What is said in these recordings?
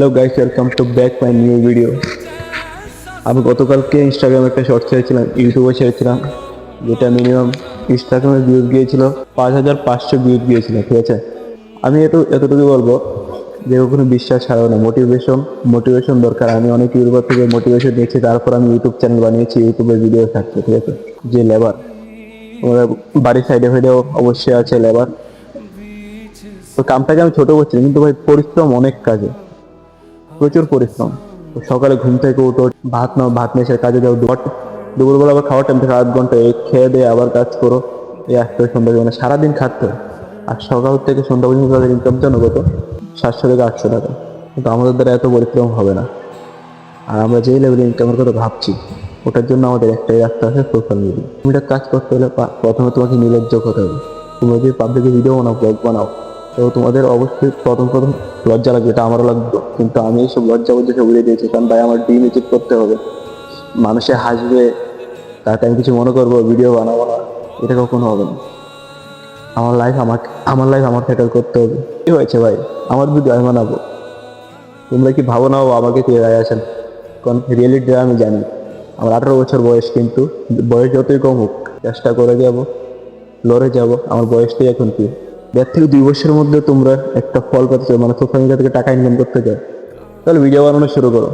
Hello guys, welcome to back my new video. আমি গতকালকে ইনস্টাগ্রামে একটা শর্ট ছেড়েছিলাম, ইউটিউবে ছেড়েছিলাম, যেটা মিনিমাম ইনস্টাগ্রামে ভিউজ গিয়েছিল 5,500 ভিউজ গিয়েছিল। ঠিক আছে, আমি এতটুকু বলবো যে কোনো বিশ্বাস ছাড়াও না, মোটিভেশন দরকার। আমি অনেক ইউটিউবার থেকে মোটিভেশন নিয়েছি, তারপর আমি ইউটিউব চ্যানেল বানিয়েছি, ইউটিউবে ভিডিও থাকছে। ঠিক আছে, যে লেবার আমাদের বাড়ির সাইডে ফাইডেও অবশ্যই আছে লেবার, তো কামটাকে আমি ছোট করছি না, কিন্তু ভাই পরিশ্রম অনেক কাজে, প্রচুর পরিশ্রম। তো সকালে ঘুম থেকে উঠো, ভাত নাও, ভাত নিয়ে এসে কাজে যাও, দুপুরবেলা আবার খাওয়ার টাইম থেকে 8 ঘন্টা এই খেয়ে দিয়ে আবার কাজ করো, এই 8 থেকে সন্ধ্যা, মানে সারাদিন খাটতে হয়। আর সকাল থেকে সন্ধ্যা পর্যন্ত তাদের ইনকাম জানো কত? 700 থেকে 800 টাকা। কিন্তু আমাদের দ্বারা এত পরিশ্রম হবে না। আর আমরা যেই লেভেলে ইনকামের কথা ভাবছি, ওটার জন্য আমাদের একটাই রাস্তা আছে, সোশ্যাল মিডিয়া। তুমি এটা কাজ করতে হলে প্রথমে তোমাকে নির্লজ্জ হতে হবে। তুমি যদি পাবলিকে ভিডিও বানাও, ব্লগ বানাও, তো তোমাদের অবশ্যই প্রথম লজ্জা লাগবে, এটা আমারও লাগবে। কিন্তু আমি এইসব লজ্জা বলতে উড়িয়ে দিয়েছি, কারণ ভাই আমার ড্রিম অ্যাচিভ করতে হবে। মানুষে হাসবে, তাতে আমি কিছু মনে করবো, ভিডিও বানাবো না, এটা কখনো হবে না। আমার লাইফ আমার সেটেল করতে হবে। কি হয়েছে ভাই, আমার ভিডিও আমি বানাবো, তোমরা কি ভাবো নাও আমাকে কে রায় আসেন। কারণ রিয়েলিটিটা আমি জানি। আমার 18 বছর বয়স, কিন্তু বয়স যতই কম হোক, চেষ্টা করে যাব, লড়ে যাব। আমার বয়সটাই এখন কি, 1.5 থেকে 2 বছরের মধ্যে তোমরা একটা ফল পেতে চাও, মানে সোশ্যাল মিডিয়া থেকে টাকা ইনকাম করতে চাও, তাহলে ভিডিও বানানো শুরু করো।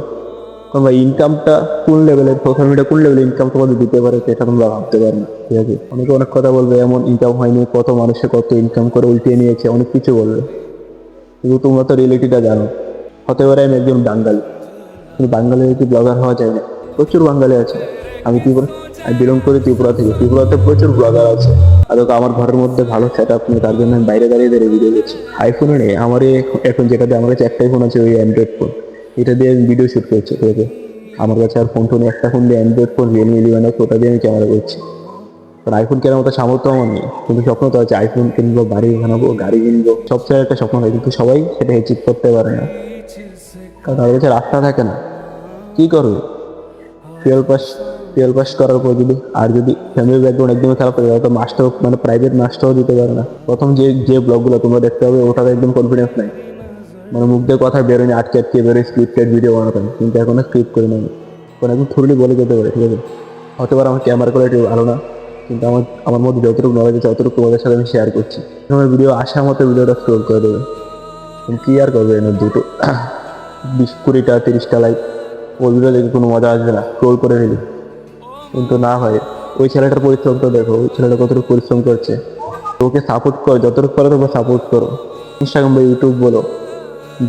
কারণ ভাই ইনকামটা কোন লেভেলে, সোশ্যাল মিডিয়া কোন লেভেলে ইনকাম তোমাদের দিতে পারে সেটা তোমরা ভাবতে পারো না। ঠিক আছে, অনেকে অনেক কথা বলবে, এমন ইনকাম হয়নি, কত মানুষে কত ইনকাম করে উল্টিয়ে নিয়েছে, অনেক কিছু বলবে, কিন্তু তোমরা তো রিয়েলিটিটা জানো। হতে পারে আমি একজন বাঙালি, কিন্তু বাঙালি কি ব্লগার হওয়া যায় না? প্রচুর বাঙালি আছে। আমি বিলং করি ত্রিপুরা থেকে, ত্রিপুরাতে প্রচুর ব্লগার আছে। আর আমার ঘরের মধ্যে ভালো সেট আপ নেই, তার জন্য আমি বাইরে দাঁড়িয়ে দাঁড়িয়ে ভিডিও করছি। আইফোনে নেই আমার, এখন যেটাতে আমার কাছে একটাই ফোন আছে, ওই অ্যান্ড্রয়েড ফোন, এটা দিয়ে আমি ভিডিও শুট করছি। ঠিক আছে, আমার কাছে আর ফোন টোন একটা ফোন দিয়ে, অ্যান্ড্রয়েড ফোন রিয়েলমি 11, ওটা দিয়ে আমি ক্যামেরা করছি। কারণ আইফোন কেনার মতো সামর্থ্য আমার নেই, কিন্তু স্বপ্ন তো আছে, আইফোন কিনবো, বাড়ি বানাবো, গাড়ি কিনবো, সবচেয়ে একটা স্বপ্ন হয়, কিন্তু সবাই সেটা অ্যাচিভ করতে পারে না, কারণ তাদের কাছে রাস্তা থাকে না। কি করবে? টুয়েলভ পাস টুয়েলভ পাস করার পর যদি ফ্যামিলি ব্যাকগ্রাউন্ড একদম খারাপ থাকে, তাহলে মাস্টার, মানে প্রাইভেট মাস্টারও দিতে পারে না। প্রথম যে ব্লগগুলো তোমরা দেখতে হবে, ওটাতে একদম কনফিডেন্স নাই, মানে মুখ দিয়ে কথা বেরোয়নি, আটকে আটকে বেরোয়, স্ক্রিপ্টেড ভিডিও বানাতাম, কিন্তু এখন স্ক্রিপ্ট করে নেই, এখন একদম থ্রুলি বলে যেতে পারে। ঠিক আছে, হতে পারে আমার ক্যামেরা কোয়ালিটি ভালো না, কিন্তু আমার আমার মধ্যে যতটুকু নলেজ আছে ততটুকু তোমাদের সাথে আমি শেয়ার করছি। আমার ভিডিও আসার মতো ভিডিওটা স্ক্রোল করে দেবে, কি আর করবে এনে দুটো 20, 20টা 30টা লাইক, ওই ভিডিও দেখে কোনো মজা আসবে না, স্ক্রোল করে নিলি। কিন্তু না হয়, ওই ছেলেটার পরিশ্রমটা দেখো, ওই ছেলেটা কতটুকু পরিশ্রম করছে। ওকে সাপোর্ট করো, যতটুকু পারো তোমরা সাপোর্ট করো। ইনস্টাগ্রাম বা ইউটিউব বলো,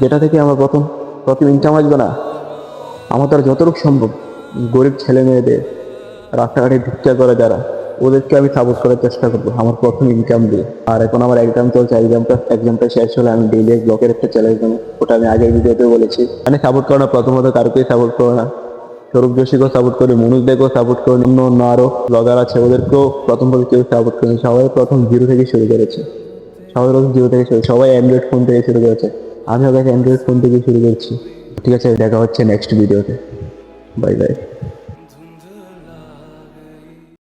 যেটা থেকে আমার প্রথম প্রথম ইনকাম আসবে না, আমার দ্বারা যতটুকু সম্ভব গরিব ছেলে মেয়েদের, রাস্তাঘাটে ভিক্ষা করে যারা, ওদেরকে আমি সাপোর্ট করার চেষ্টা করবো আমার প্রথম ইনকাম দিয়ে। আর এখন আমার এক্সাম চলছে, এক্সামটা শেষ হলে আমি ডেইলি ব্লগের একটা চ্যালেঞ্জ দেবো, ওটা আমি আগের ভিডিওতে বলেছি। মানে সাপোর্ট করো না, প্রথমত কারোকেই সাপোর্ট করো না। সৌরভ যোশীকেও সাপোর্ট করি, মনুজ দেকেও সাপোর্ট করি, অন্য আরো ব্লগার আছে, ওদেরকেও প্রথমভাবে কেউ সাপোর্ট করেনি। সবাই প্রথম জিরো থেকে শুরু করেছে, সবাই অ্যান্ড্রয়েড ফোন থেকে শুরু করেছে। আমিও অ্যান্ড্রয়েড ফোন থেকে শুরু করছি। ঠিক আছে, দেখা হচ্ছে নেক্সট ভিডিওতে। Bye bye.